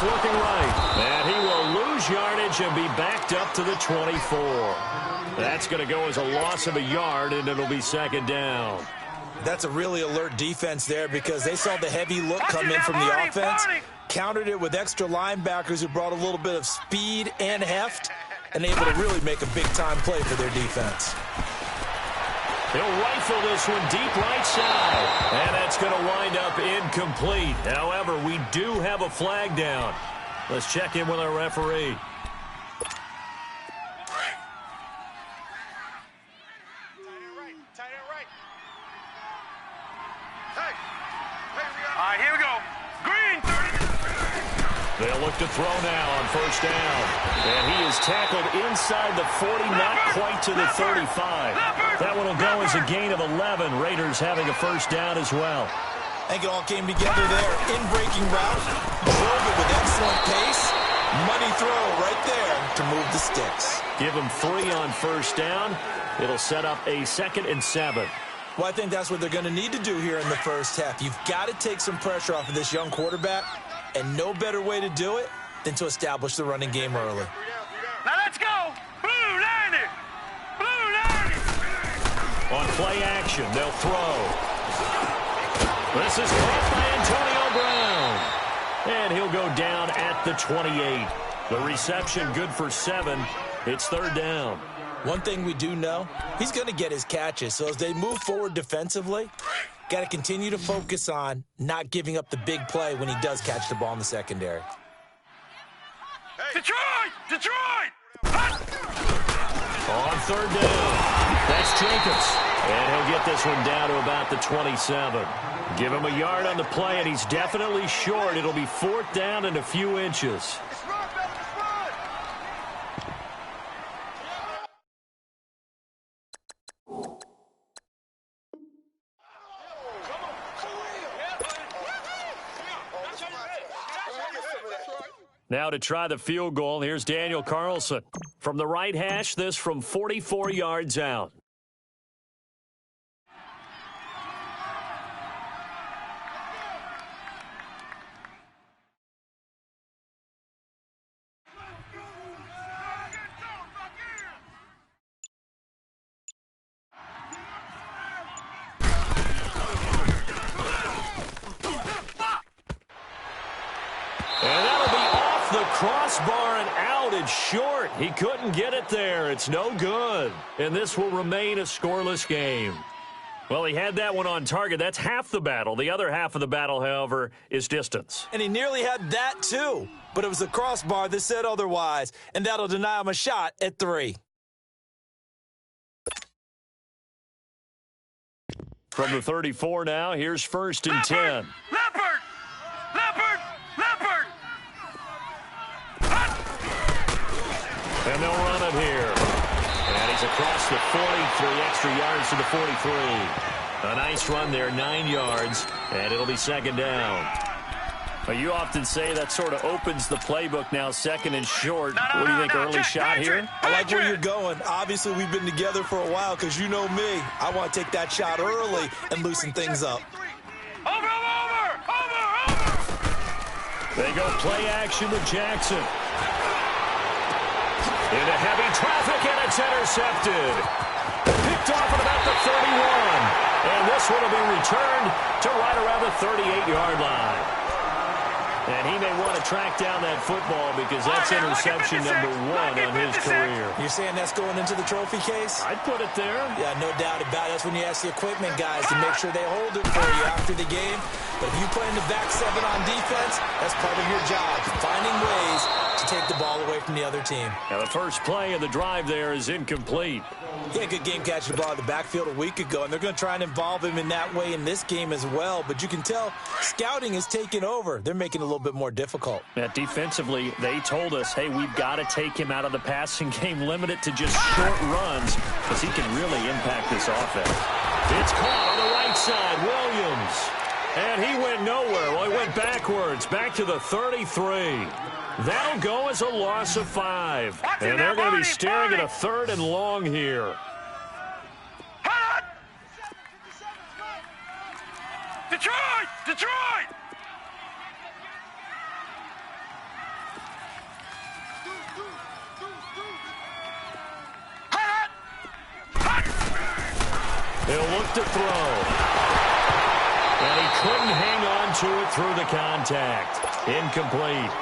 looking right. And he will lose yardage and be backed up to the 24. That's going to go as a loss of a yard, and it'll be second down. That's a really alert defense there because they saw the heavy look come in from the offense, countered it with extra linebackers who brought a little bit of speed and heft, and able to really make a big-time play for their defense. He'll rifle this one deep right side, and that's going to wind up incomplete. However, we do have a flag down. Let's check in with our referee. All right, here we go. Green, 30. They'll look to throw now on first down. And he is tackled inside the 40, not quite to the 35. That one will go as a gain of 11. Raiders having a first down as well. I think it all came together there. In-breaking route, drove it with excellent pace. Money throw right there to move the sticks. Give him 3 on first down. It'll set up a 2nd and 7. Well, I think that's what they're going to need to do here in the first half. You've got to take some pressure off of this young quarterback, and no better way to do it than to establish the running game early. Now let's go. Blue 90. Blue 90. On play action, they'll throw. This is caught by Antonio Brown. And he'll go down at the 28. The reception good for 7. It's third down. One thing we do know, he's going to get his catches. So as they move forward defensively, got to continue to focus on not giving up the big play when he does catch the ball in the secondary. Detroit! Detroit! On third down, that's Jacobs. And he'll get this one down to about the 27. Give him a yard on the play, and he's definitely short. It'll be fourth down and a few inches. Now to try the field goal, here's Daniel Carlson. From the right hash, this from 44 yards out. Crossbar and out. It's short. He couldn't get it there. It's no good. And this will remain a scoreless game. Well, he had that one on target. That's half the battle. The other half of the battle, however, is distance. And he nearly had that, too. But it was the crossbar that said otherwise. And that'll deny him a shot at 3. From the 34 now, here's first and 10. Leopard! Leopard! Leopard! And they'll run it here. And he's across the 40, 3 extra yards to the 43. A nice run there, 9 yards, and it'll be second down. Well, you often say that sort of opens the playbook now, second and short. What do you think, early shot here? I like where you're going. Obviously, we've been together for a while because you know me. I want to take that shot early and loosen things up. Over! They go play action with Jackson. Into heavy traffic, and it's intercepted. Picked off at about the 31. And this one will be returned to right around the 38-yard line. And he may want to track down that football because that's interception number 1 on his career. You're saying that's going into the trophy case? I'd put it there. Yeah, no doubt about it. That's when you ask the equipment guys to make sure they hold it for you after the game. But if you play in the back 7 on defense, that's part of your job, finding ways to take the ball away from the other team. Now the first play of the drive there is incomplete. He had a good game catching the ball in the backfield a week ago, and they're going to try and involve him in that way in this game as well. But you can tell scouting is taking over. They're making it a little bit more difficult. Yeah, defensively, they told us, hey, we've got to take him out of the passing game, limit it to just short runs because he can really impact this offense. It's caught on the right side, Williams. And he went nowhere. Well, he went backwards, back to the 33. That'll go as a loss of 5. And they're going to be staring at a 3rd and long here. Detroit! Detroit! He'll look to throw. And he couldn't hang on to it through the contact. Incomplete.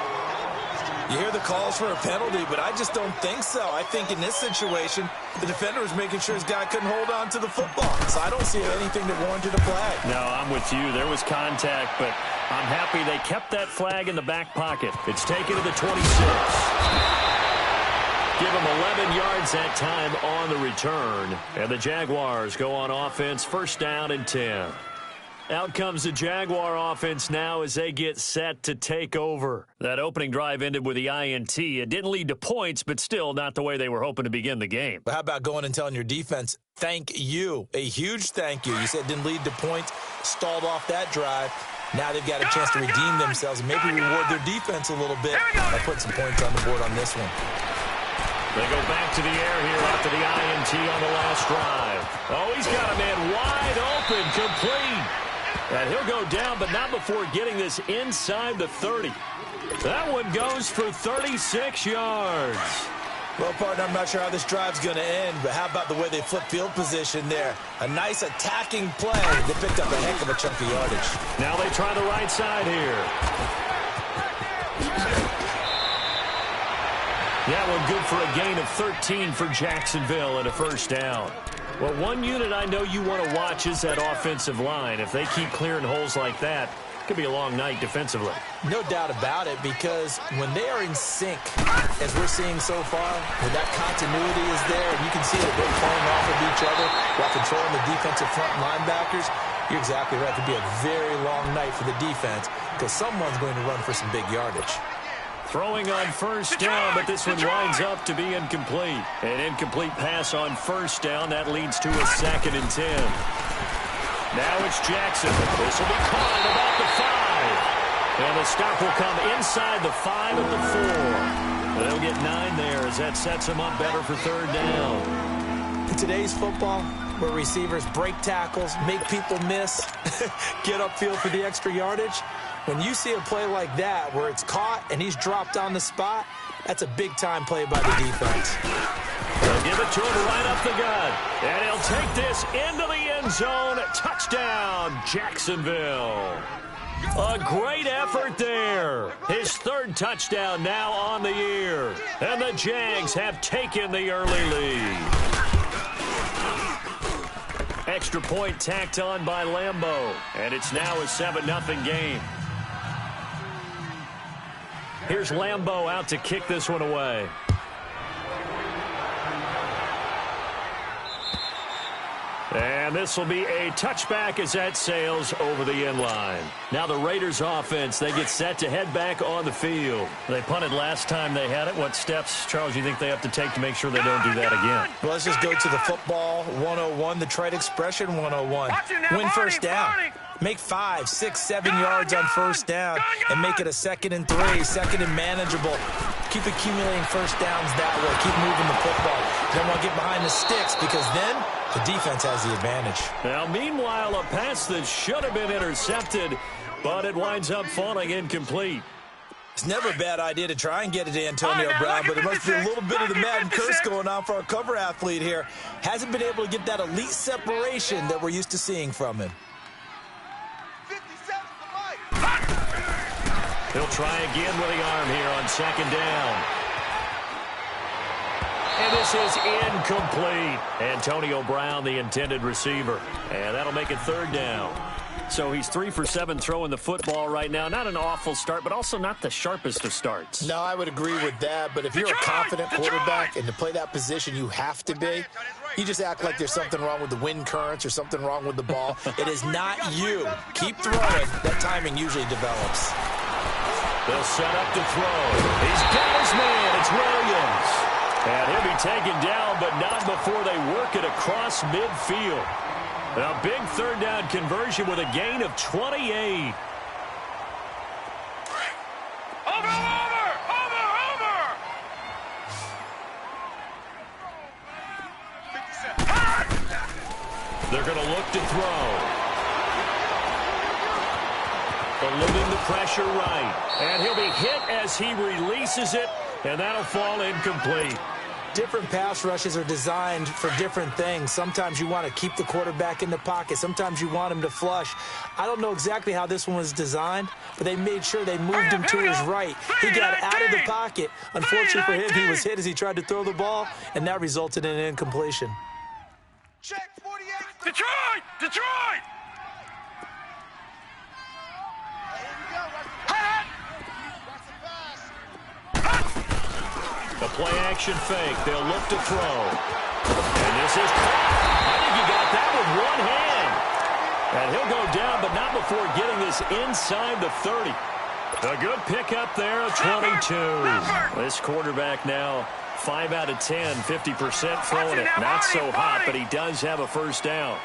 You hear the calls for a penalty, but I just don't think so. I think in this situation, the defender was making sure his guy couldn't hold on to the football. So I don't see anything that warranted a flag. No, I'm with you. There was contact, but I'm happy they kept that flag in the back pocket. It's taken to the 26. Give him 11 yards that time on the return. And the Jaguars go on offense, first down and 10. Out comes the Jaguar offense now as they get set to take over. That opening drive ended with the INT. It didn't lead to points, but still not the way they were hoping to begin the game. But how about going and telling your defense, thank you, a huge thank you. You said it didn't lead to points, stalled off that drive. Now they've got a chance to redeem themselves and maybe reward their defense a little bit by putting some points on the board on this one. They go back to the air here after the INT on the last drive. Oh, he's got a man wide open, complete. And he'll go down, but not before getting this inside the 30. That one goes for 36 yards. Well, partner, I'm not sure how this drive's going to end, but how about the way they flip field position there? A nice attacking play. They picked up a heck of a chunk of yardage. Now they try the right side here. That one good for a gain of 13 for Jacksonville and a first down. Well, one unit I know you want to watch is that offensive line. If they keep clearing holes like that, it could be a long night defensively. No doubt about it, because when they are in sync, as we're seeing so far, when that continuity is there, and you can see that they're playing off of each other while controlling the defensive front linebackers, you're exactly right. It could be a very long night for the defense because someone's going to run for some big yardage. Throwing on first down, but this one winds up to be incomplete. An incomplete pass on first down. That leads to a 2nd and 10. Now it's Jackson. This will be caught at about the 5. And the stop will come inside the 5 at the 4. They'll get 9 there as that sets them up better for third down. In today's football, where receivers break tackles, make people miss, get upfield for the extra yardage, when you see a play like that where it's caught and he's dropped on the spot, that's a big-time play by the defense. They'll give it to him right up the gut. And he'll take this into the end zone. Touchdown, Jacksonville. A great effort there. His 3rd touchdown now on the year. And the Jags have taken the early lead. Extra point tacked on by Lambeau. And it's now a 7-0 game. Here's Lambeau out to kick this one away. And this will be a touchback as that sails over the end line. Now the Raiders offense, they get set to head back on the field. They punted last time they had it. What steps, Charles, you think they have to take to make sure they don't do that again? Well, let's just go to the football 101, the trite expression 101. Win first down. Make 5, 6, 7 yards on first down and make it a 2nd and 3, 2nd and manageable. Keep accumulating first downs that way. Keep moving the football. You don't want to get behind the sticks because then the defense has the advantage. Now, meanwhile, a pass that should have been intercepted, but it winds up falling incomplete. It's never a bad idea to try and get it to Antonio Brown, but there must be a little bit of the Madden curse going on for our cover athlete here. Hasn't been able to get that elite separation that we're used to seeing from him. He'll try again with the arm here on 2nd down. And this is incomplete. Antonio Brown, the intended receiver. And that'll make it 3rd down. So he's 3 for 7 throwing the football right now. Not an awful start, but also not the sharpest of starts. No, I would agree with that. But if you're a confident quarterback and to play that position you have to be, you just act like there's something wrong with the wind currents or something wrong with the ball. It is not you. Keep throwing. That timing usually develops. They'll set up to throw. He's got his man. It's Williams. And he'll be taken down, but not before they work it across midfield. A big 3rd down conversion with a gain of 28. They're going to look to throw. Eluding the pressure right. And he'll be hit as he releases it, and that'll fall incomplete. Different pass rushes are designed for different things. Sometimes you want to keep the quarterback in the pocket. Sometimes you want him to flush. I don't know exactly how this one was designed, but they made sure they moved him to his right. He got out of the pocket. Unfortunately for him, he was hit as he tried to throw the ball, and that resulted in an incompletion. Check 48. Detroit! Detroit! The play-action fake. They'll look to throw. And this is caught. I think he got that with one hand. And he'll go down, but not before getting this inside the 30. A good pickup there of 22. This quarterback now 5 out of 10, 50% throwing it. Not so hot, but he does have a first down.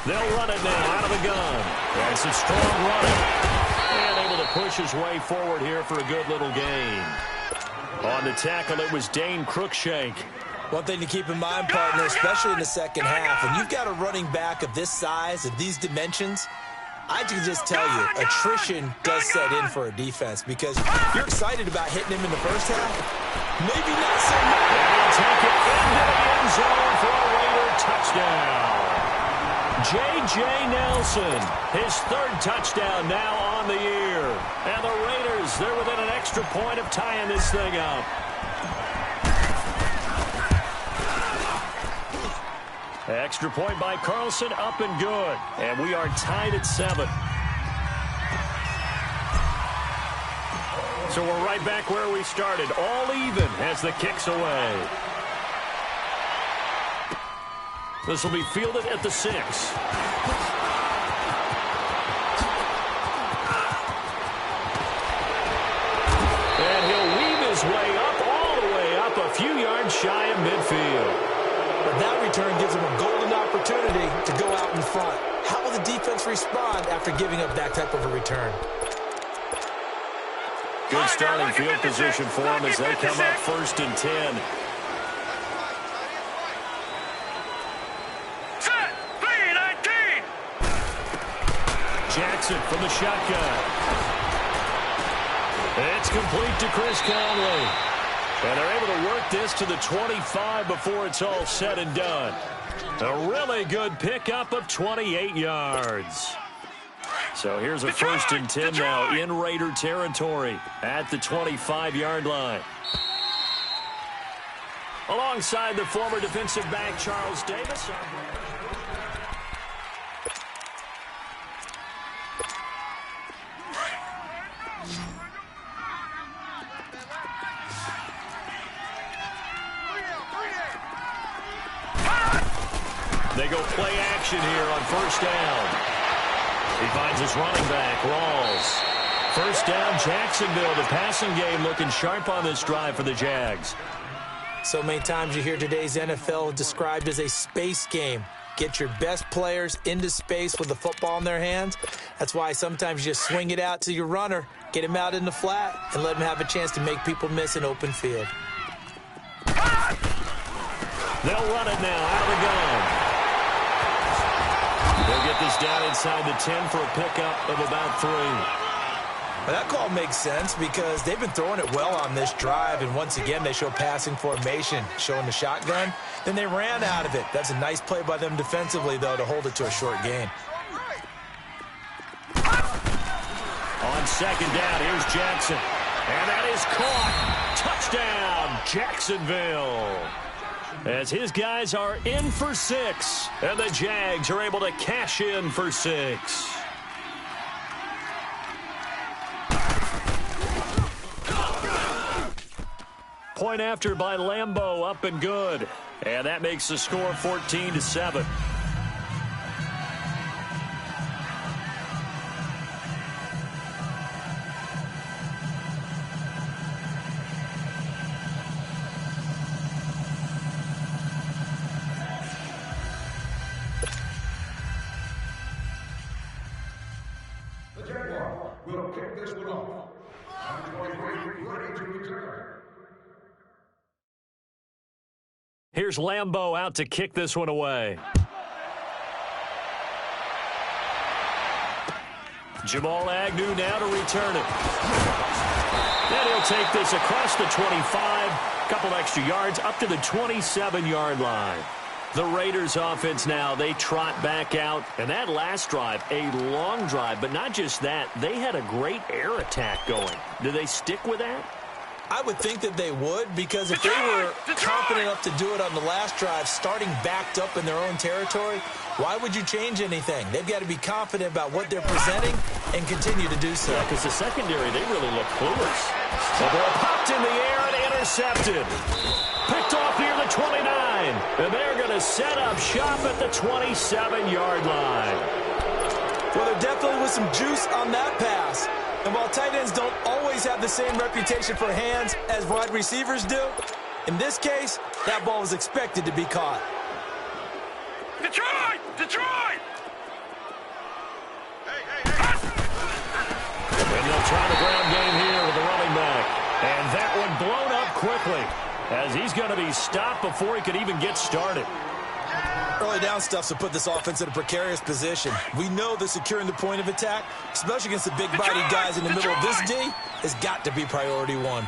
They'll run it now out of the gun. And some strong running. And able to push his way forward here for a good little gain. On the tackle, it was Dane Cruikshank. One thing to keep in mind, partner, especially in the second half, when you've got a running back of this size, of these dimensions, I can just tell you, attrition does set in for a defense because you're excited about hitting him in the first half. Maybe not so much. And he'll take it into the end zone for a Raider touchdown. J.J. Nelson, his third touchdown now on the year. And the Raiders, they're within an extra point of tying this thing up. Extra point by Carlson, up and good. And we are tied at 7. So we're right back where we started. All even as the kick's away. This will be fielded at the 6. And he'll weave his way up, all the way up, a few yards shy of midfield. But that return gives him a golden opportunity to go out in front. How will the defense respond after giving up that type of a return? Good starting field position for him as they come up 1st and 10. Jackson from the shotgun. It's complete to Chris Conley. And they're able to work this to the 25 before it's all said and done. A really good pickup of 28 yards. So here's a 1st and 10 now in Raider territory at the 25-yard line. Alongside the former defensive back Charles Davis. They go play action here on 1st down. He finds his running back, Rawls. 1st down, Jacksonville. The passing game looking sharp on this drive for the Jags. So many times you hear today's NFL described as a space game. Get your best players into space with the football in their hands. That's why sometimes you just swing it out to your runner, get him out in the flat, and let him have a chance to make people miss an open field. They'll run it now out of the gun. They'll get this down inside the 10 for a pickup of about 3. Well, that call makes sense because they've been throwing it well on this drive, and once again they show passing formation, showing the shotgun. Then they ran out of it. That's a nice play by them defensively, though, to hold it to a short gain. On 2nd down, here's Jackson. And that is caught. Touchdown, Jacksonville. As his guys are in for 6, and the Jags are able to cash in for 6. Point after by Lambeau, up and good. And that makes the score 14-7. We'll kick this one off. Ready to return. Here's Lambeau out to kick this one away. Jamal Agnew now to return it. And he'll take this across the 25 Couple extra yards up to the 27-yard line. The Raiders offense now, they trot back out. And that last drive, a long drive, but not just that. They had a great air attack going. Do they stick with that? I would think that they would, because if they were confident enough to do it on the last drive, starting backed up in their own territory, why would you change anything? They've got to be confident about what they're presenting and continue to do so. Yeah, because the secondary, they really look clueless. The ball popped in the air and intercepted. Picked off near the 29. And they're going to set up shop at the 27-yard line. Well, there definitely was some juice on that pass. And while tight ends don't always have the same reputation for hands as wide receivers do, in this case, that ball was expected to be caught. Detroit! Detroit! And they'll try the ground game here with the running back. And that one blown up quickly as he's going to be stopped before he could even get started. Early down stuff to put this offense in a precarious position. We know that securing the point of attack, especially against the big body guys in the middle of this D, has got to be priority one.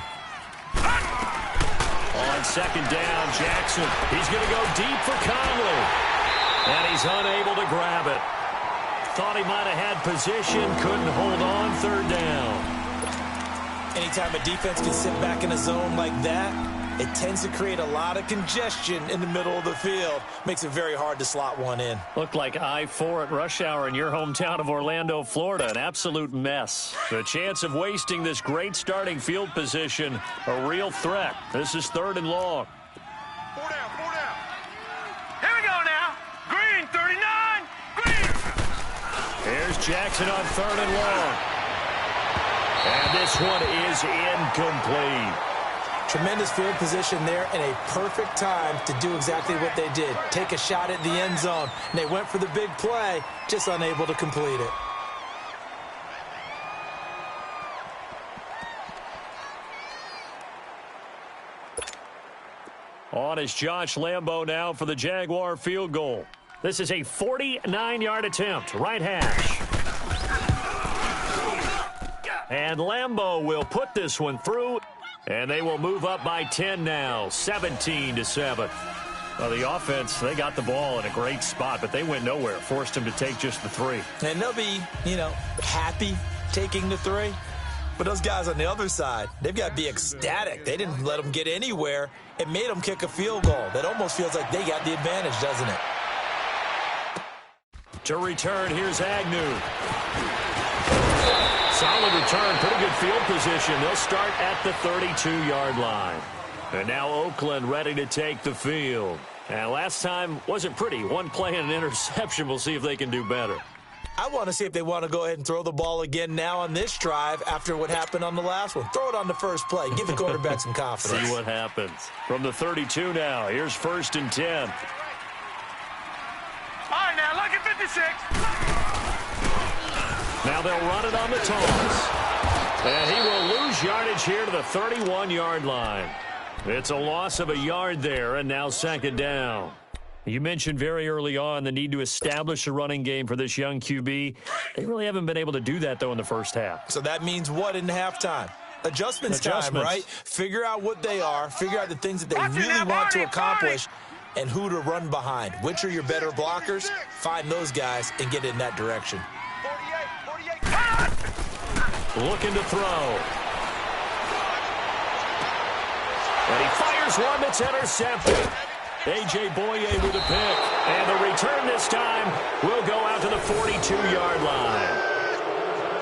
On second down, Jackson. He's going to go deep for Conley. And he's unable to grab it. Thought he might have had position, couldn't hold on, third down. Anytime a defense can sit back in a zone like that, it tends to create a lot of congestion in the middle of the field. Makes it very hard to slot one in. Looked like I-4 at rush hour in your hometown of Orlando, Florida. An absolute mess. The chance of wasting this great starting field position, a real threat. This is third and long. 4 down, 4 down. Here we go now. Green, 39. Green. Here's Jackson on third and long. And this one is incomplete. Tremendous field position there and a perfect time to do exactly what they did. Take a shot at the end zone. And they went for the big play, just unable to complete it. On is Josh Lambo now for the Jaguar field goal. This is a 49-yard attempt, right hash. And Lambo will put this one through. And they will move up by 10 now, 17-7. Well, the offense, they got the ball in a great spot, but they went nowhere. Forced them to take just the 3. And they'll be, happy taking the 3. But those guys on the other side, they've got to be ecstatic. They didn't let them get anywhere. It made them kick a field goal. That almost feels like they got the advantage, doesn't it? To return, here's Agnew. Solid return, pretty good field position. They'll start at the 32-yard line. And now Oakland ready to take the field. And last time wasn't pretty. One play and an interception. We'll see if they can do better. I want to see if they want to go ahead and throw the ball again now on this drive after what happened on the last one. Throw it on the first play. Give the quarterback some confidence. See what happens. From the 32 now, here's 1st and 10. All right, now, look at 56. Now they'll run it on the toss. And he will lose yardage here to the 31-yard line. It's a loss of a yard there, and now second down. You mentioned very early on the need to establish a running game for this young QB. They really haven't been able to do that, though, in the first half. So that means what in halftime? Adjustments time, right? Figure out what they are. Figure out the things that they really want to accomplish and who to run behind. Which are your better blockers? Find those guys and get in that direction. 48. Looking to throw. And he fires one that's intercepted. A.J. Boye with a pick. And the return this time will go out to the 42-yard line.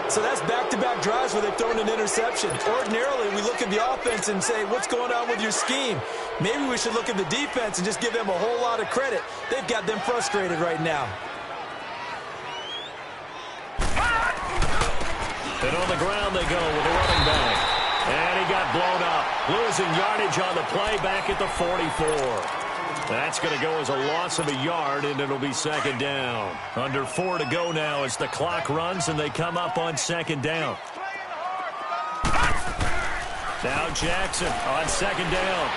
So that's back-to-back drives where they've thrown an interception. Ordinarily, we look at the offense and say, what's going on with your scheme? Maybe we should look at the defense and just give them a whole lot of credit. They've got them frustrated right now. And on the ground they go with the running back. And he got blown up. Losing yardage on the play back at the 44. That's going to go as a loss of a yard, and it'll be second down. Under 4 to go now as the clock runs, and they come up on second down. Now Jackson on second down.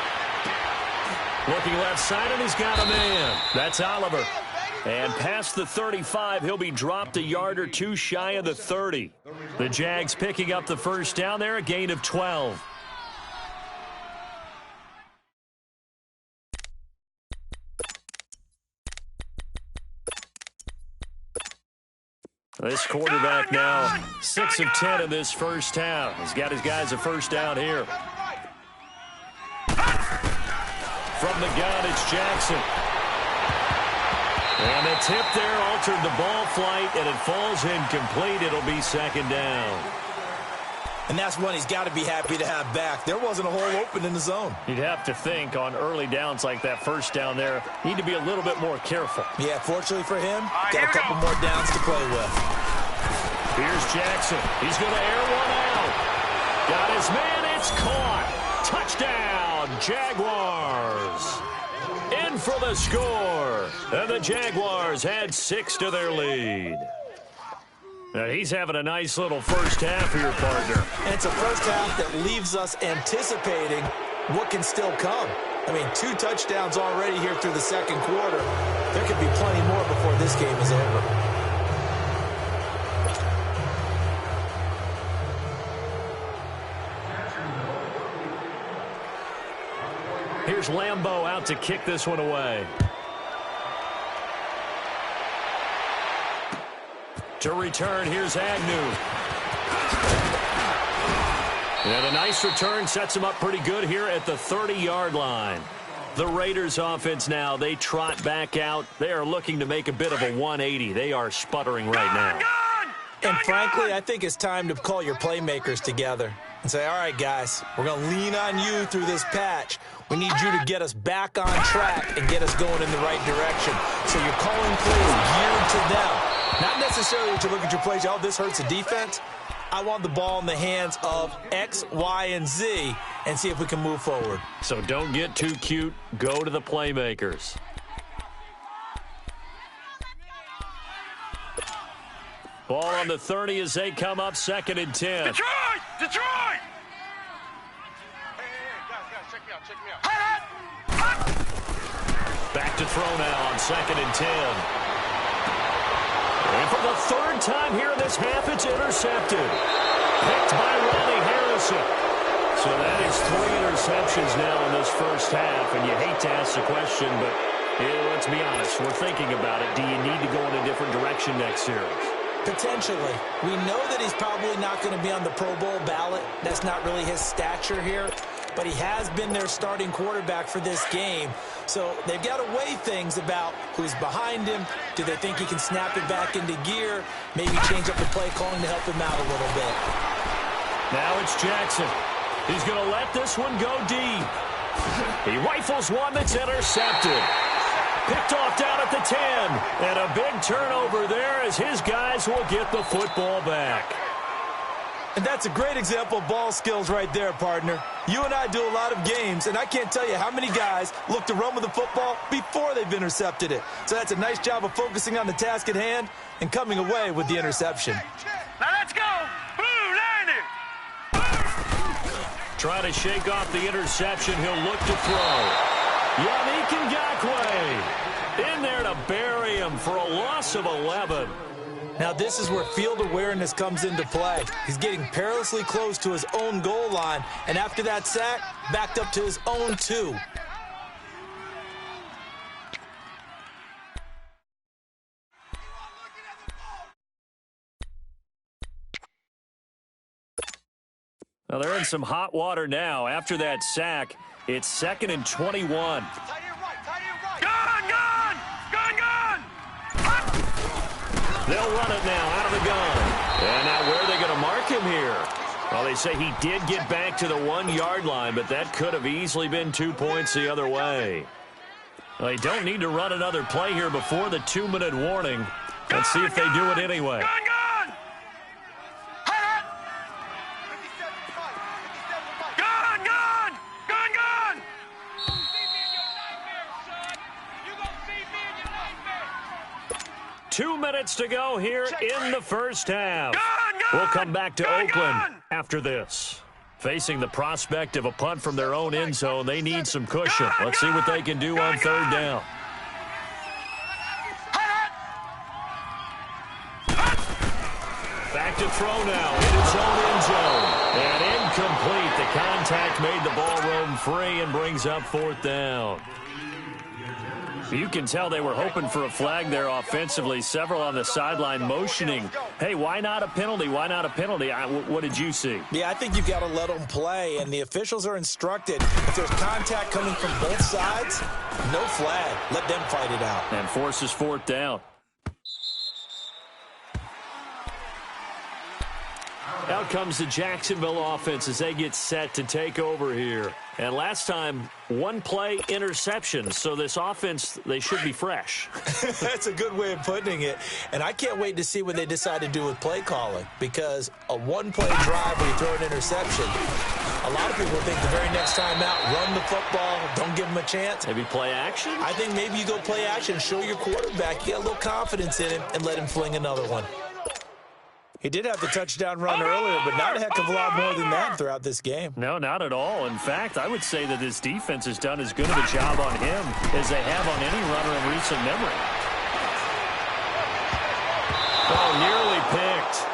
Looking left side, and he's got a man. That's Oliver. And past the 35, he'll be dropped a yard or two shy of the 30. The Jags picking up the first down there, a gain of 12. This quarterback now 6 of 10 in this first half. He's got his guys a first down here. From the gun, it's Jackson. And the tip there altered the ball flight, and it falls incomplete. It'll be second down. And that's one he's got to be happy to have back. There wasn't a hole open in the zone. You'd have to think on early downs like that first down there, need to be a little bit more careful. Yeah, fortunately for him, got a couple more downs to play with. Here's Jackson. He's going to air one out. Got his man. It's caught. Touchdown, Jaguars. In for the score. And the Jaguars had 6 to their lead. Now he's having a nice little first half here, partner. And it's a first half that leaves us anticipating what can still come. I mean, 2 touchdowns already here through the second quarter. There could be plenty more before this game is over. Here's Lambeau out to kick this one away. To return, here's Agnew. And a nice return sets him up pretty good here at the 30-yard line. The Raiders offense now, they trot back out. They are looking to make a bit of a 180. They are sputtering right now. And frankly, I think it's time to call your playmakers together and say, all right, guys, we're going to lean on you through this patch. We need you to get us back on track and get us going in the right direction. So you're calling plays geared to them. Not necessarily that you look at your plays, oh, this hurts the defense. I want the ball in the hands of X, Y, and Z and see if we can move forward. So don't get too cute. Go to the playmakers. Ball on the 30 as they come up 2nd and 10. Detroit! Detroit! Guys, check me out. Back to throw now on 2nd and 10. And for the 3rd time here in this half, it's intercepted. Picked by Ronnie Harrison. So that is 3 interceptions now in this first half. And you hate to ask the question, but let's be honest. We're thinking about it. Do you need to go in a different direction next series? Potentially. We know that he's probably not going to be on the Pro Bowl ballot. That's not really his stature here. But he has been their starting quarterback for this game. So they've got to weigh things about who's behind him. Do they think he can snap it back into gear? Maybe change up the play calling to help him out a little bit. Now it's Jackson. He's going to let this one go deep. He rifles one that's intercepted. Picked off down at the 10. And a big turnover there as his guys will get the football back. And that's a great example of ball skills right there, partner. You and I do a lot of games, and I can't tell you how many guys look to run with the football before they've intercepted it. So that's a nice job of focusing on the task at hand and coming away with the interception. Now let's go. Blue, landing. Try to shake off the interception. He'll look to throw. Yannick Ngakoue in there to bury him for a loss of 11. Now this is where field awareness comes into play. He's getting perilously close to his own goal line, and after that sack, backed up to his own 2. Well, they're in some hot water now. After that sack, it's 2nd and 21. Gun! They'll run it now out of the gun. And now where are they going to mark him here? Well, they say he did get back to the 1-yard line, but that could have easily been 2 points the other way. Well, they don't need to run another play here before the 2-minute warning. Let's see if they do it anyway. Gun! 2 minutes to go here in the first half. We'll come back to Oakland after this. Facing the prospect of a punt from their own end zone, they need some cushion. Let's see what they can do on 3rd down. Back to throw now in his own end zone. And incomplete. The contact made the ball roam free and brings up 4th down. You can tell they were hoping for a flag there offensively. Several on the sideline motioning, hey, why not a penalty? Why not a penalty? What did you see? Yeah, I think you've got to let them play, and the officials are instructed. If there's contact coming from both sides, no flag. Let them fight it out. And forces fourth down. Out comes the Jacksonville offense as they get set to take over here. And last time, one play interception. So this offense, they should be fresh. That's a good way of putting it. And I can't wait to see what they decide to do with play calling, because a one-play drive where you throw an interception, a lot of people think the very next time out, run the football, don't give them a chance. Maybe play action? I think maybe you go play action, show your quarterback, you get a little confidence in him, and let him fling another one. He did have the touchdown run earlier, but not a heck of a lot more than that throughout this game. No, not at all. In fact, I would say that this defense has done as good of a job on him as they have on any runner in recent memory. Oh, nearly picked.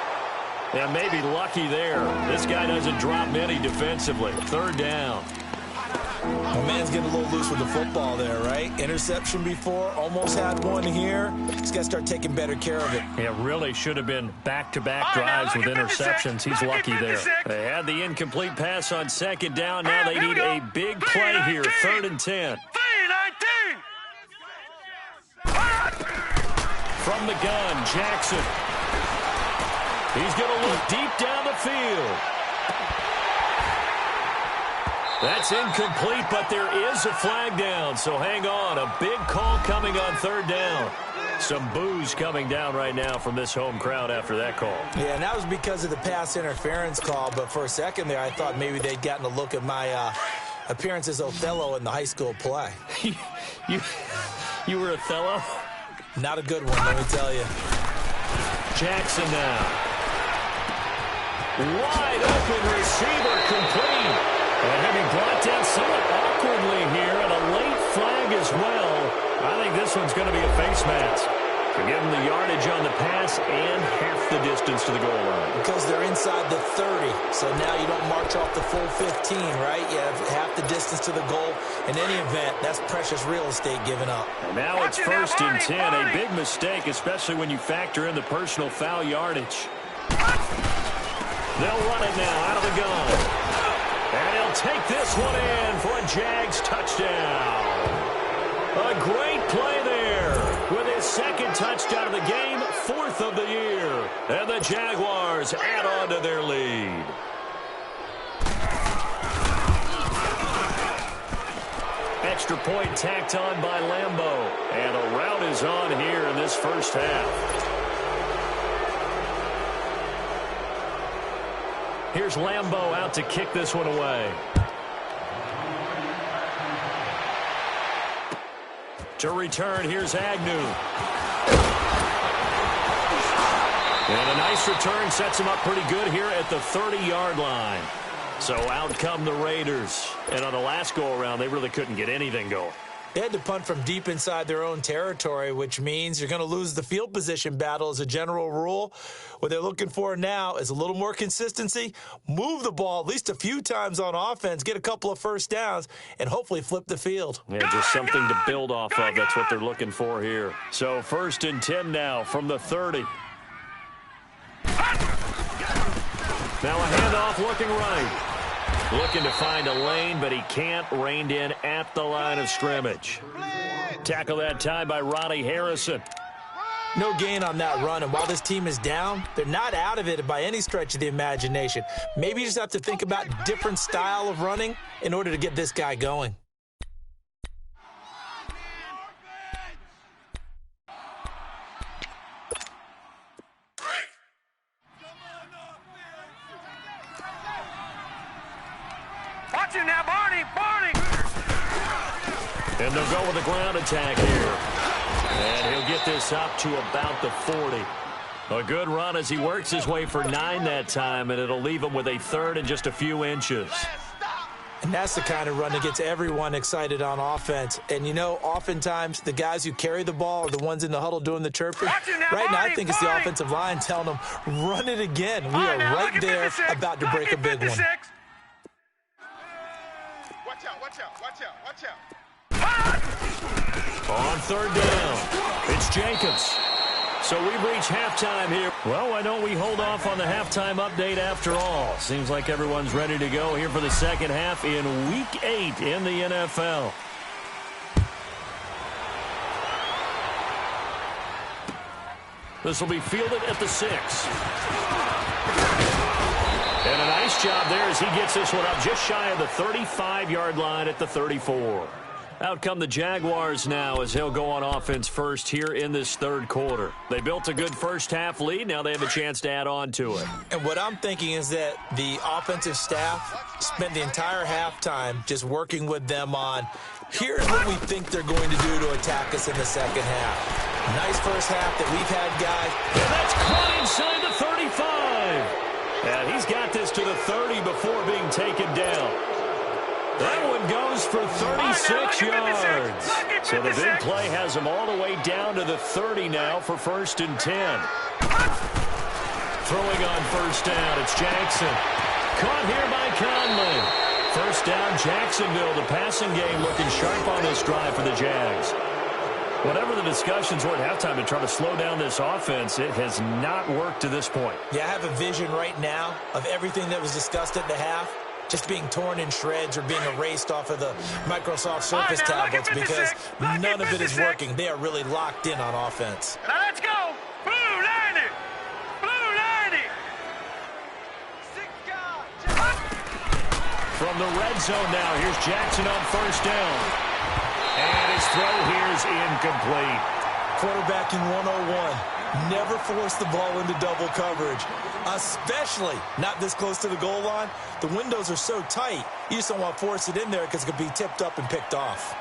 Yeah, maybe lucky there. This guy doesn't drop many defensively. Third down. My man's getting a little loose with the football there, right? Interception before, almost had one here. He's got to start taking better care of it. Yeah, really should have been back-to-back drives with interceptions. He's lucky there. They had the incomplete pass on second down. Now they need a big play here, 3rd and 10. From the gun, Jackson. He's going to look deep down the field. That's incomplete, but there is a flag down, so hang on. A big call coming on 3rd down. Some boos coming down right now from this home crowd after that call. Yeah, and that was because of the pass interference call, but for a second there, I thought maybe they'd gotten a look at my appearance as Othello in the high school play. You were Othello? Not a good one, let me tell you. Jackson now. Wide open receiver, complete. And having brought down somewhat awkwardly here, and a late flag as well. I think this one's going to be a face mask. To give them the yardage on the pass and half the distance to the goal line. Because they're inside the 30, so now you don't march off the full 15, right? You have half the distance to the goal. In any event, that's precious real estate given up. And now it's 1st and 10, a big mistake, especially when you factor in the personal foul yardage. They'll run it now out of the gun. And he'll take this one in for a Jags touchdown. A great play there with his 2nd touchdown of the game, 4th of the year. And the Jaguars add on to their lead. Extra point tacked on by Lambeau. And a rout is on here in this first half. Here's Lambeau out to kick this one away. To return, here's Agnew. And a nice return sets him up pretty good here at the 30-yard line. So out come the Raiders. And on the last go-around, they really couldn't get anything going. They had to punt from deep inside their own territory, which means you're going to lose the field position battle as a general rule. What they're looking for now is a little more consistency, move the ball at least a few times on offense, get a couple of first downs, and hopefully flip the field. Yeah, just something to build off of. That's what they're looking for here. So 1st and 10 now from the 30. Now a handoff looking right. Looking to find a lane, but he can't. Reined in at the line of scrimmage. Tackle that time by Ronnie Harrison. No gain on that run, and while this team is down, they're not out of it by any stretch of the imagination. Maybe you just have to think about a different style of running in order to get this guy going. Watch him now, Barney! And they'll go with a ground attack here. And he'll get this up to about the 40. A good run as he works his way for 9 that time, and it'll leave him with a 3rd and just a few inches. And that's the kind of run that gets everyone excited on offense. And, you know, oftentimes the guys who carry the ball are the ones in the huddle doing the chirping. Right now, I think it's the offensive line telling them, run it again. We are right there about to break a big one. Watch out, watch out, watch out, watch out. On third down, it's Jacobs. So we've reached halftime here. Well, why don't we hold off on the halftime update after all? Seems like everyone's ready to go here for the second half in Week 8 in the NFL. This will be fielded at the 6. And a nice job there as he gets this one up just shy of the 35-yard line at the 34. Out come the Jaguars now as he'll go on offense first here in this third quarter. They built a good first-half lead. Now they have a chance to add on to it. And what I'm thinking is that the offensive staff spent the entire halftime just working with them on, here's what we think they're going to do to attack us in the second half. Nice first half that we've had, guys. And that's caught inside the 35. And he's got this to the 30 before being taken down. That one goes for 36 yards. So the big play has him all the way down to the 30 now for 1st and 10. Throwing on first down, it's Jackson. Caught here by Conley. First down, Jacksonville. The passing game looking sharp on this drive for the Jags. Whatever the discussions were at halftime to try to slow down this offense, it has not worked to this point. Yeah, I have a vision right now of everything that was discussed at the half just being torn in shreds or being erased off of the Microsoft Surface tablets because none of it is working. They are really locked in on offense. Now let's go. Blue 90. Blue 90. From the red zone now, here's Jackson on first down. And his throw here is incomplete. Quarterbacking 101. Never force the ball into double coverage, especially not this close to the goal line. The windows are so tight, you just don't want to force it in there because it could be tipped up and picked off.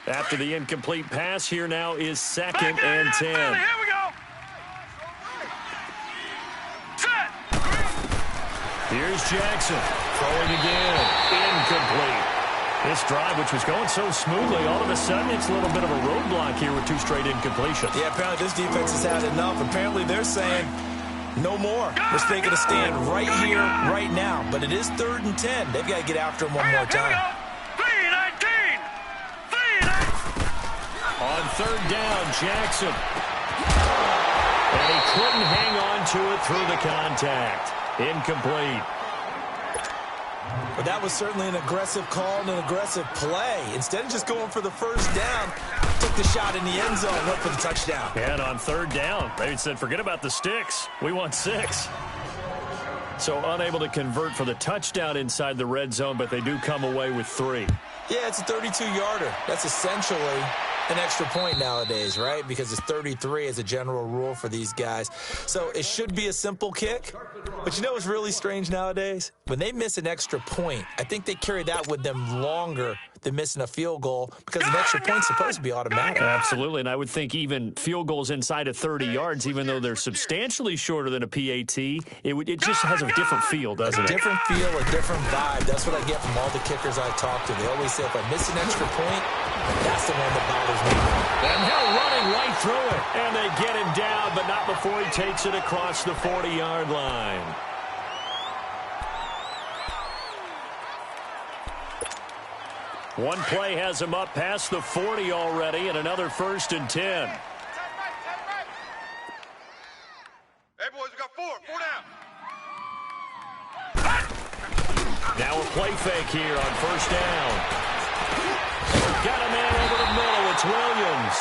After the incomplete pass, here now is 2nd and 10. Here we go. Set. Here's Jackson. Throwing again. Incomplete. This drive, which was going so smoothly, all of a sudden it's a little bit of a roadblock here with 2 straight incompletions. Yeah, apparently this defense has had enough. Apparently they're saying no more. We're taking a stand right here, right now. But it is 3rd and 10. They've got to get after him one more time. 3-19. 3-19. On 3rd down, Jackson. And he couldn't hang on to it through the contact. Incomplete. But that was certainly an aggressive call and an aggressive play. Instead of just going for the first down, took the shot in the end zone, went for the touchdown. And on 3rd down, they said, forget about the sticks. We want 6. So unable to convert for the touchdown inside the red zone, but they do come away with 3. Yeah, it's a 32-yarder. That's essentially an extra point nowadays, right? Because it's 33 as a general rule for these guys. So it should be a simple kick. But you know what's really strange nowadays? When they miss an extra point, I think they carry that with them longer than missing a field goal because an extra point's supposed to be automatic. Absolutely, and I would think even field goals inside of 30 yards, even though they're substantially shorter than a PAT, it just has a different feel, doesn't it? A different feel, a different vibe. That's what I get from all the kickers I talk to. They always say, if I miss an extra point, that's the one that bothers me more. And Hill running right through it. And they get him down, but not before he takes it across the 40-yard line. One play has him up past the 40 already, and another 1st and 10. Hey, boys, we got 4. 4 down. Now a play fake here on 1st down. Got a man over the middle. It's Williams.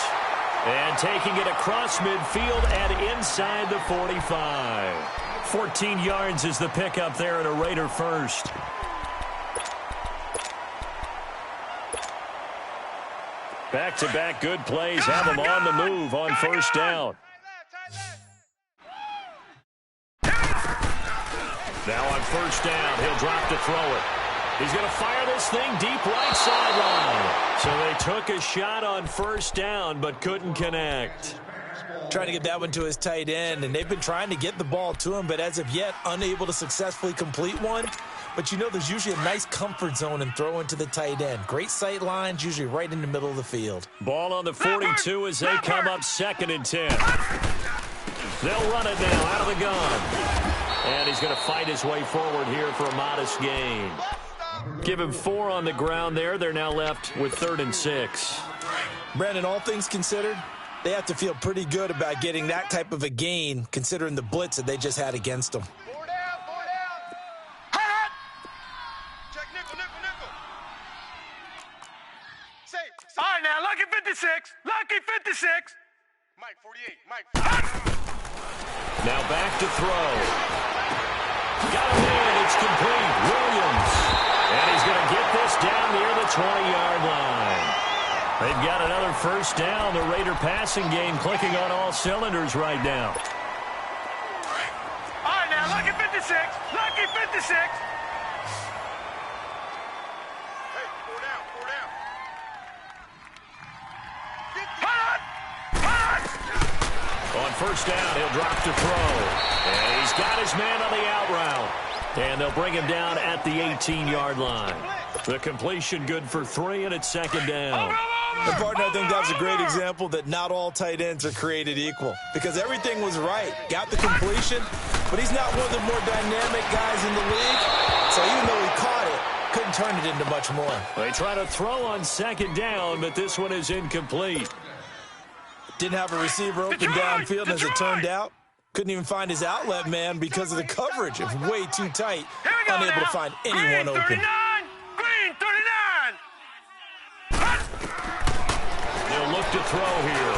And taking it across midfield and inside the 45. 14 yards is the pickup there and a Raider first. Back-to-back good plays have him on the move on 1st down. Now on 1st down, he'll drop to throw it. He's going to fire this thing deep right sideline. So they took a shot on 1st down but couldn't connect. Trying to get that one to his tight end, and they've been trying to get the ball to him, but as of yet, unable to successfully complete one. But you know there's usually a nice comfort zone in throwing to the tight end. Great sight lines, usually right in the middle of the field. Ball on the 42 as they come up 2nd and 10. They'll run it now out of the gun. And he's going to fight his way forward here for a modest gain. Give him 4 on the ground there. They're now left with 3rd and 6. Brandon, all things considered, they have to feel pretty good about getting that type of a gain, considering the blitz that they just had against them. 4 down, 4 down. Hot. Check nickel, nickel, nickel. Say. All right, now, Lucky 56. Lucky 56. Mike, 48. Mike. Now back to throw. Got him in. It's complete. Williams. And he's going to get this down near the 20-yard line. They've got another first down. The Raider passing game clicking on all cylinders right now. All right, now, Lucky 56. Lucky 56. Hey, 4 down, 4 down. Hot. Hot. On first down, he'll drop to throw. And he's got his man on the out route. And they'll bring him down at the 18-yard line. The completion good for 3, and it's 2nd down. And, partner, I think that was a great example that not all tight ends are created equal. Because everything was right. Got the completion, but he's not one of the more dynamic guys in the league. So even though he caught it, couldn't turn it into much more. They try to throw on 2nd down, but this one is incomplete. Didn't have a receiver open downfield, as it turned out. Couldn't even find his outlet man because of the coverage. It was way too tight. Unable to find anyone open. Green 39. They'll look to throw here.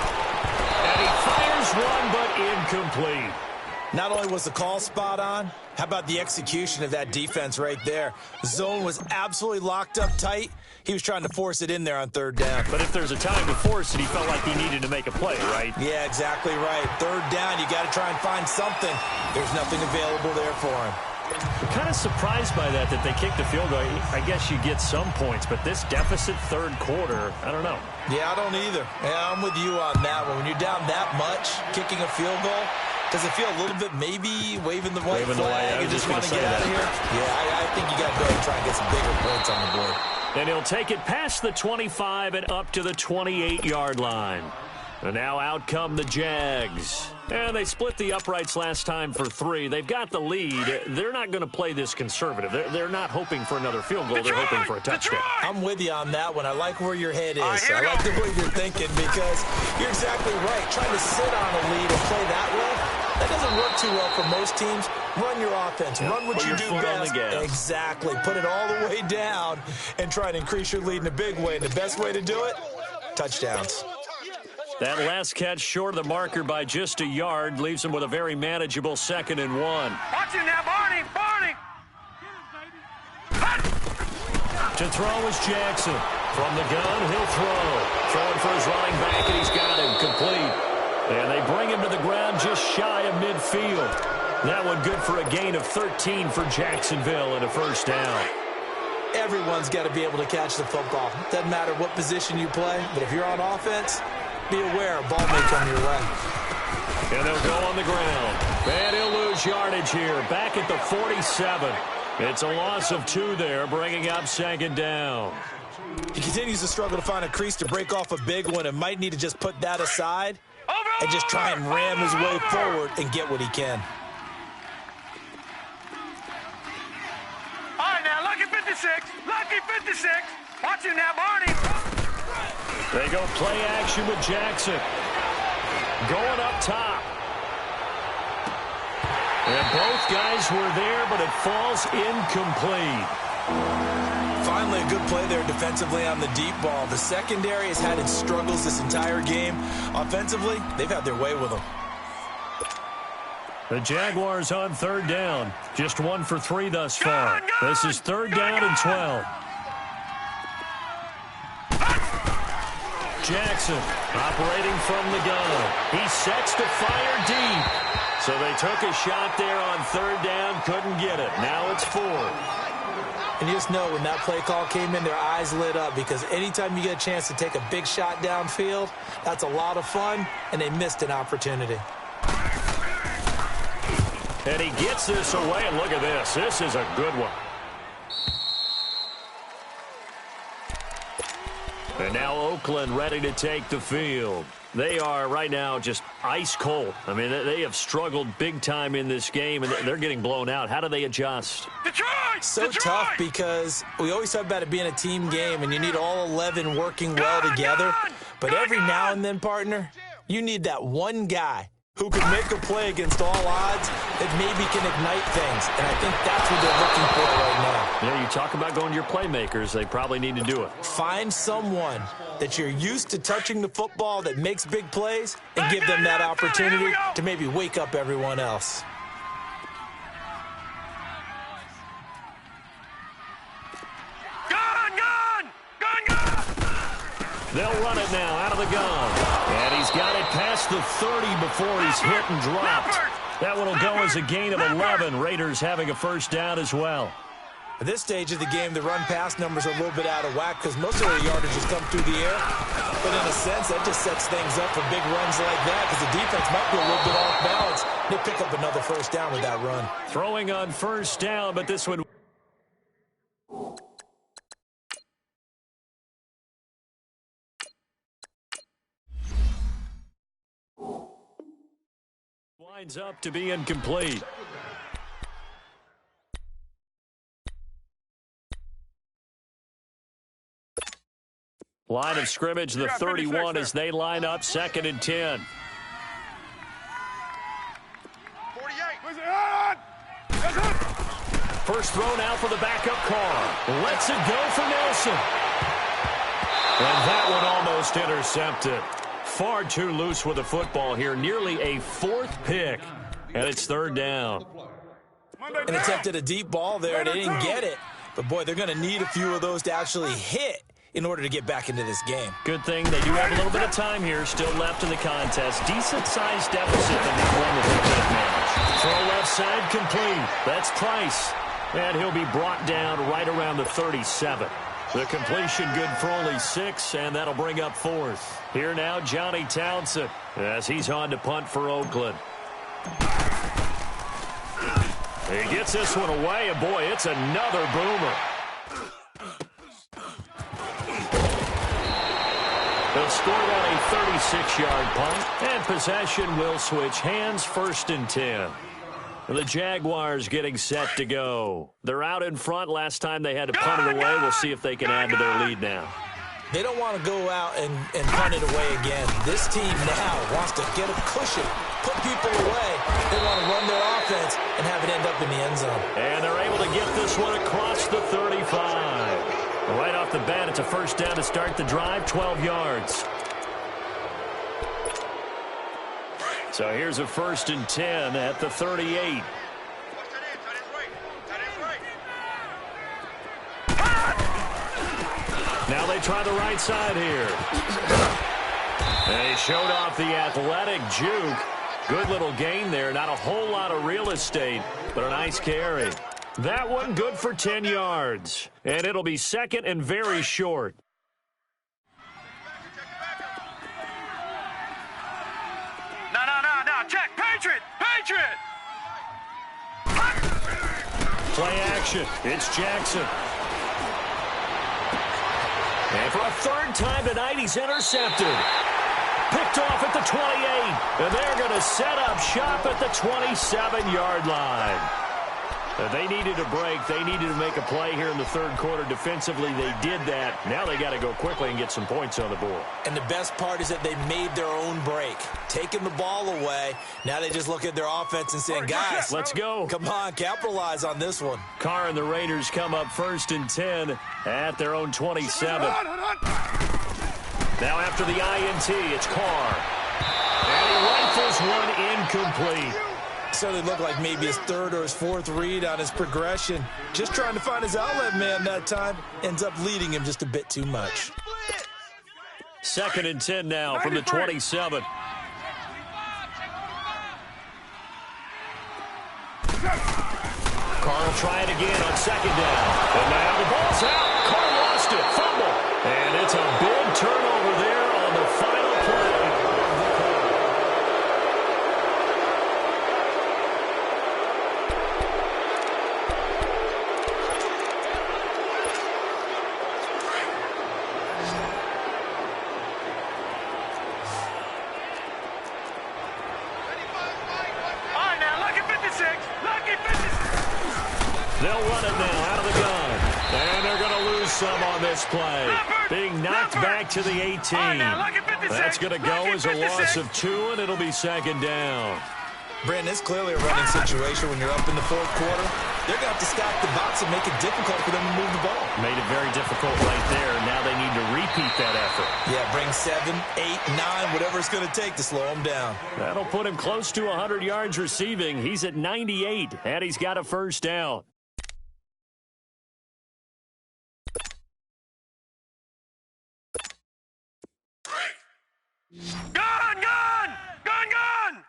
And he fires one, but incomplete. Not only was the call spot on, how about the execution of that defense right there? The zone was absolutely locked up tight. He was trying to force it in there on 3rd down. But if there's a time to force it, he felt like he needed to make a play, right? Yeah, exactly right. 3rd down, you got to try and find something. There's nothing available there for him. I'm kind of surprised by that they kicked the field goal. I guess you get some points, but this deficit 3rd quarter, I don't know. Yeah, I don't either. Yeah, I'm with you on that one. When you're down that much, kicking a field goal, does it feel a little bit maybe waving the white flag and just want to get out of here? Yeah, I think you got to go and try and get some bigger points on the board. And he'll take it past the 25 and up to the 28-yard line. And now out come the Jags. And they split the uprights last time for 3. They've got the lead. They're not going to play this conservative. They're not hoping for another field goal. They're hoping for a touchdown. I'm with you on that one. I like where your head is. I like the way you're thinking because you're exactly right. Trying to sit on a lead and play that way, that doesn't work too well for most teams. Run your offense. Run what you do best. Exactly. Put it all the way down and try and increase your lead in a big way. And the best way to do it, touchdowns. That last catch short of the marker by just a yard leaves him with a very manageable 2nd and 1. Watch him now, Barney. Barney. To throw is Jackson. From the gun, he'll throw. Throwing for his running back, and he's got him complete. And they bring him to the ground just shy of midfield. That one good for a gain of 13 for Jacksonville and a first down. Everyone's got to be able to catch the football. Doesn't matter what position you play, but if you're on offense, be aware a ball may come your way. And they'll go on the ground. And he'll lose yardage here. Back at the 47. It's a loss of 2 there, bringing up 2nd down. He continues to struggle to find a crease to break off a big one and might need to just put that aside and just try and ram his way forward and get what he can. All right, now, Lucky 56. Lucky 56. Watch him now, Barney. They go play action with Jackson. Going up top. And both guys were there, but it falls incomplete. Finally, a good play there defensively on the deep ball. The secondary has had its struggles this entire game. Offensively, they've had their way with them. The Jaguars on 3rd down. Just 1 for 3 thus far. This is 3rd down and 12. Jackson operating from the gun. He sets to fire deep. So they took a shot there on 3rd down, couldn't get it. Now it's 4th. And you just know when that play call came in, their eyes lit up because anytime you get a chance to take a big shot downfield, that's a lot of fun, and they missed an opportunity. And he gets this away, and look at this. This is a good one. And now Oakland ready to take the field. They are right now just ice cold. I mean, they have struggled big time in this game, and they're getting blown out. How do they adjust? So tough because we always talk about it being a team game, and you need all 11 working well together. But every now and then, partner, you need that one guy who can make a play against all odds that maybe can ignite things. And I think that's what they're looking for right now. Yeah, you talk about going to your playmakers. They probably need to do it. Find someone that you're used to touching the football that makes big plays and give them that opportunity to maybe wake up everyone else. They'll run it now out of the gun. And he's got it past the 30 before he's hit and dropped. That one will go as a gain of 11. Raiders having a first down as well. At this stage of the game, the run-pass numbers are a little bit out of whack because most of their yardage has come through the air. But in a sense, that just sets things up for big runs like that because the defense might be a little bit off balance. They pick up another first down with that run. Throwing on first down, but this one... winds up to be incomplete. Line of scrimmage, the 31 as they line up, 2nd and 10. 48. First throw now for the backup Carr. Lets it go for Nelson. And that one almost intercepted. Far too loose with the football here. Nearly a 4th pick. And it's 3rd down. And attempted a deep ball there. They didn't get it. But, boy, they're going to need a few of those to actually hit in order to get back into this game. Good thing they do have a little bit of time here still left in the contest. Decent-sized deficit in the one that they can't manage. Throw left side complete. That's Price. And he'll be brought down right around the 37. The completion good for only 6, and that'll bring up 4th. Here now, Johnny Townsend, as he's on to punt for Oakland. He gets this one away, and boy, it's another boomer. They'll score on a 36-yard punt, and possession will switch hands, 1st and 10. The Jaguars getting set to go. They're out in front. Last time they had to punt it away. We'll see if they can add to their lead now. They don't want to go out and punt it away again. This team now wants to get a cushion, put people away. They want to run their offense and have it end up in the end zone. And they're able to get this one across the 35. Right off the bat, it's a first down to start the drive, 12 yards. So here's a 1st and 10 at the 38. Now they try the right side here. And he showed off the athletic juke. Good little gain there. Not a whole lot of real estate, but a nice carry. That one good for 10 yards. And it'll be 2nd and very short. No. Check. Patriot. Play action. It's Jackson. And for a 3rd time tonight, he's intercepted. Picked off at the 28. And they're going to set up shop at the 27-yard line. They needed a break. They needed to make a play here in the 3rd quarter. Defensively, they did that. Now they got to go quickly and get some points on the board. And the best part is that they made their own break. Taking the ball away. Now they just look at their offense and saying, guys, let's go. Come on, capitalize on this one. Carr and the Raiders come up 1st and 10 at their own 27. Now after the INT, it's Carr. And he rifles one incomplete. Certainly looked like maybe his 3rd or his 4th read on his progression. Just trying to find his outlet man that time. Ends up leading him just a bit too much. 2nd and 10 now from the 27. Carr will try it again on 2nd down. And now the ball's out. Carr lost it. Fumble. And it's a big turnover there on the final play. some on this play. Being knocked back to the 18. That's going to go as a loss of 2, and it'll be second down. Brandon, it's clearly a running situation when you're up in the fourth quarter. They're going to have to stack the box and make it difficult for them to move the ball. Made it very difficult right there. Now they need to repeat that effort. Yeah, bring 7, 8, 9, whatever it's going to take to slow them down. That'll put him close to 100 yards receiving. He's at 98, and he's got a first down. Gun! Gun! Gun! Gun!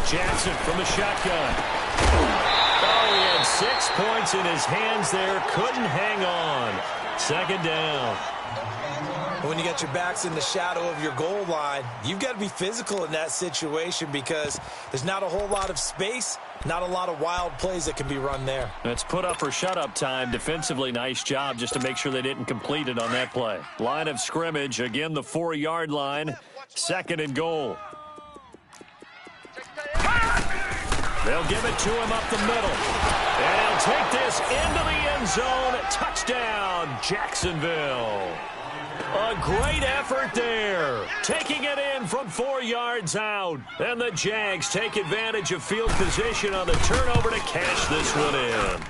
Jackson from the shotgun. Oh, he had 6 points in his hands there. Couldn't hang on. Second down. When you got your backs in the shadow of your goal line, you've got to be physical in that situation because there's not a whole lot of space, not a lot of wild plays that can be run there. That's put up or shut up time. Defensively, nice job just to make sure they didn't complete it on that play. Line of scrimmage, again the 4-yard line. Second and goal. They'll give it to him up the middle. And he'll take this into the end zone. Touchdown, Jacksonville. A great effort there. Taking it in from 4 yards out. And the Jags take advantage of field position on the turnover to cash this one in.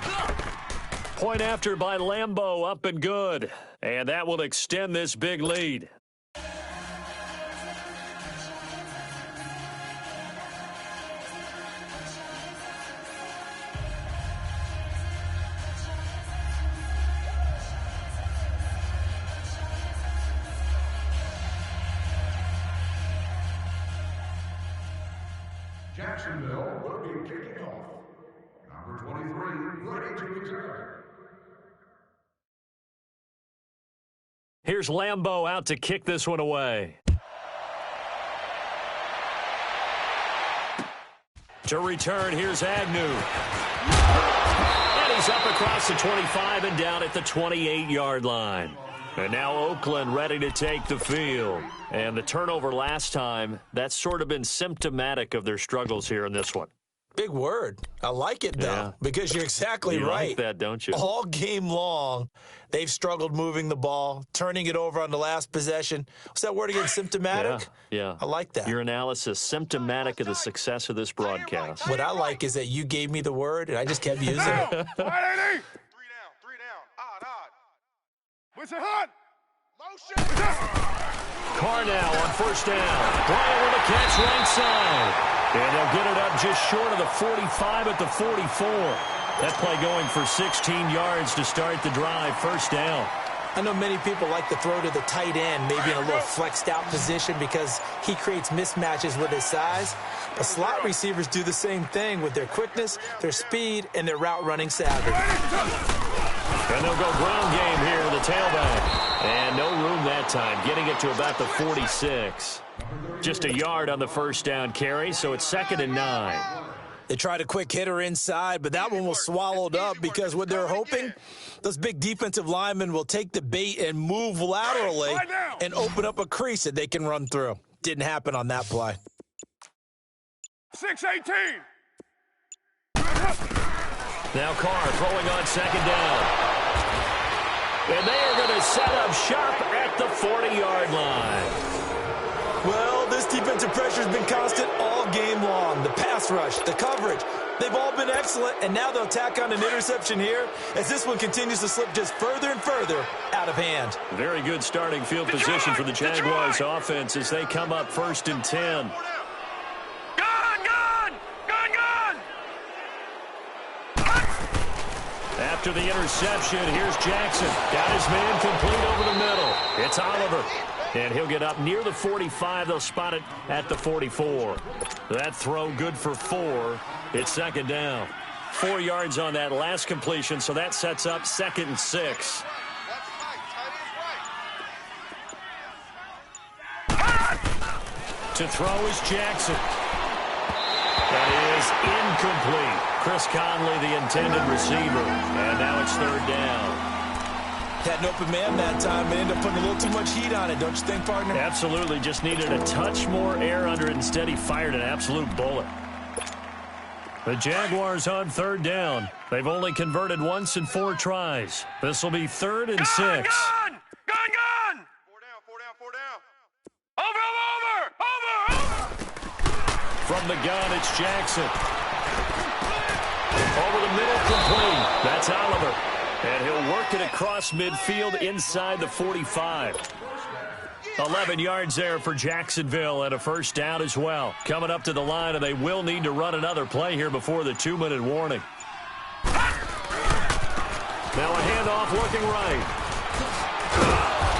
Point after by Lambeau, up and good. And that will extend this big lead. Jacksonville will be kicking off. Number 23, ready to return. Here's Lambeau out to kick this one away. To return, here's Agnew. And he's up across the 25 and down at the 28-yard line. And now Oakland ready to take the field. And the turnover last time, that's sort of been symptomatic of their struggles here in this one. Big word. I like it, though, because you're exactly you right. Like that, don't you? All game long, they've struggled moving the ball, turning it over on the last possession. What's that word again? Symptomatic? Yeah. I like that. Your analysis, symptomatic of the success of this broadcast. What I like is that you gave me the word, and I just kept using it. 3 down. 3 down. Odd. What's it hot? Motion. Carr now on first down. Bryant with a catch right side. And they'll get it up just short of the 45 at the 44. That play going for 16 yards to start the drive. First down. I know many people like to throw to the tight end, maybe in a little flexed out position because he creates mismatches with his size. But slot receivers do the same thing with their quickness, their speed, and their route running savvy. And they'll go ground game here to the tailback. And no room that time, getting it to about the 46. Just a yard on the first down carry, so it's 2nd and 9. They tried a quick hitter inside, but that one was swallowed up because what they're hoping, those big defensive linemen will take the bait and move laterally and open up a crease that they can run through. Didn't happen on that play. 6-18. Now Carr throwing on 2nd down. And they are going to set up shop at the 40-yard line. Well, this defensive pressure has been constant all game long. The pass rush, the coverage, they've all been excellent, and now they'll tack on an interception here as this one continues to slip just further and further out of hand. Very good starting field position for the Jaguars offense as they come up 1st and 10. After the interception, here's Jackson. Got his man complete over the middle. It's Oliver. And he'll get up near the 45. They'll spot it at the 44. That throw good for 4. It's 2nd down. 4 yards on that last completion, so that sets up 2nd and 6. To throw is Jackson. That is incomplete. Chris Conley, the intended receiver. And now it's 3rd down. Had an open man that time, but ended up putting a little too much heat on it, don't you think, partner? Absolutely. Just needed a touch more air under it. Instead, he fired an absolute bullet. The Jaguars on third down. They've only converted once in 4 tries. This will be 3rd and 6. Gun! Gun! 4 down. Over! From the gun, it's Jackson. Over the middle, complete. That's Oliver. And he'll work it across midfield inside the 45. 11 yards there for Jacksonville and a first down as well. Coming up to the line, and they will need to run another play here before the 2-minute warning. Now a handoff looking right.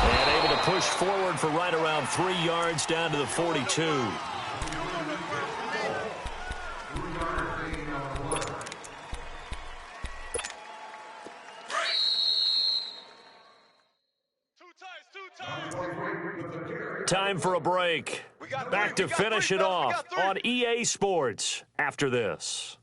And able to push forward for right around 3 yards down to the 42. Time for a break. Back to finish it off on EA Sports after this.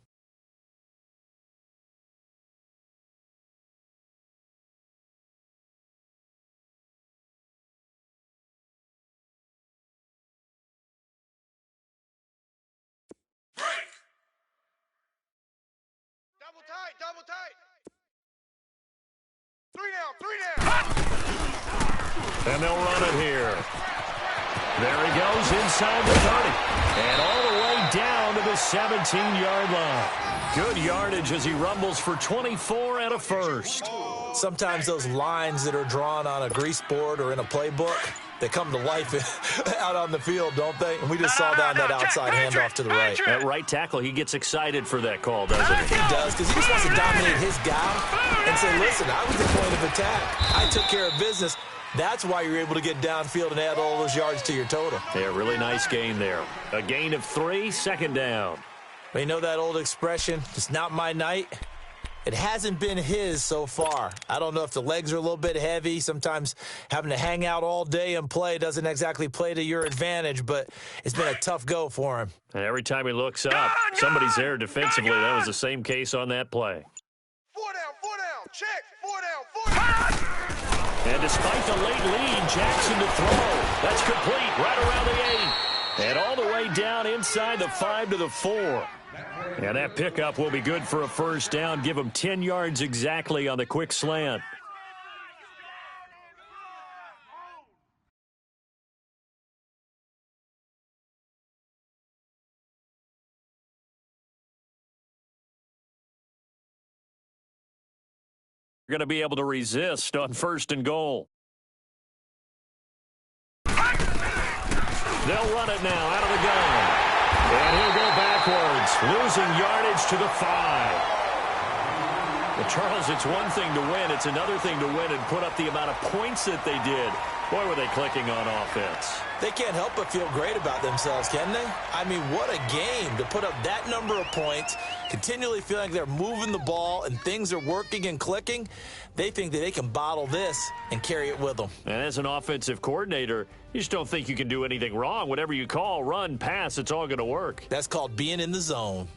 Double tight. 3 down. And they'll run it here. There he goes inside the 30. And all the way down to the 17-yard line. Good yardage as he rumbles for 24 and a first. Sometimes those lines that are drawn on a grease board or in a playbook, they come to life out on the field, don't they? And we just saw down that outside handoff to the right. That right tackle, he gets excited for that call, doesn't he? He does, because he just wants to dominate his guy and say, listen, I was the point of attack. I took care of business. That's why you're able to get downfield and add all those yards to your total. Yeah, really nice gain there. A gain of 3, second down. Well, you know that old expression, it's not my night? It hasn't been his so far. I don't know if the legs are a little bit heavy. Sometimes having to hang out all day and play doesn't exactly play to your advantage, but it's been a tough go for him. And every time he looks up, somebody's there defensively. That was the same case on that play. 4 down. Check. 4 down. And despite the late lead, Jackson to throw. That's complete right around the 8. And all the way down inside the 5 to the 4. And that pickup will be good for a first down. Give him 10 yards exactly on the quick slant. Going to be able to resist on 1st and goal. They'll run it now out of the gun. And he'll go backwards, losing yardage to the 5. Well, Charles, it's one thing to win. It's another thing to win and put up the amount of points that they did. Boy, were they clicking on offense. They can't help but feel great about themselves, can they? I mean, what a game to put up that number of points, continually feeling like they're moving the ball and things are working and clicking. They think that they can bottle this and carry it with them. And as an offensive coordinator, you just don't think you can do anything wrong. Whatever you call, run, pass, it's all going to work. That's called being in the zone.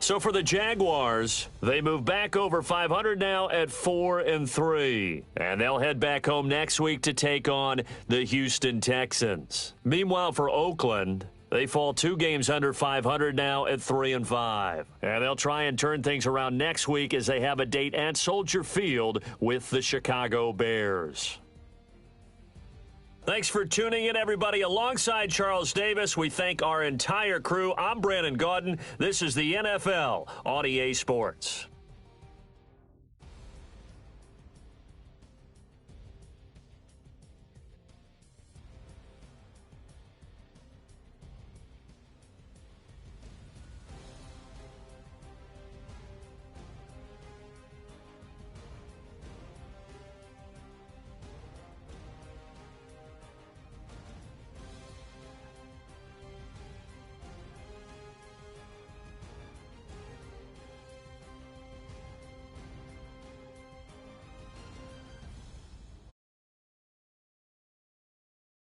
So for the Jaguars, they move back over 500 now at 4-3. And they'll head back home next week to take on the Houston Texans. Meanwhile, for Oakland, they fall 2 games under 500 now at 3-5. And they'll try and turn things around next week as they have a date at Soldier Field with the Chicago Bears. Thanks for tuning in, everybody. Alongside Charles Davis, we thank our entire crew. I'm Brandon Gaudin. This is the NFL on EA Sports.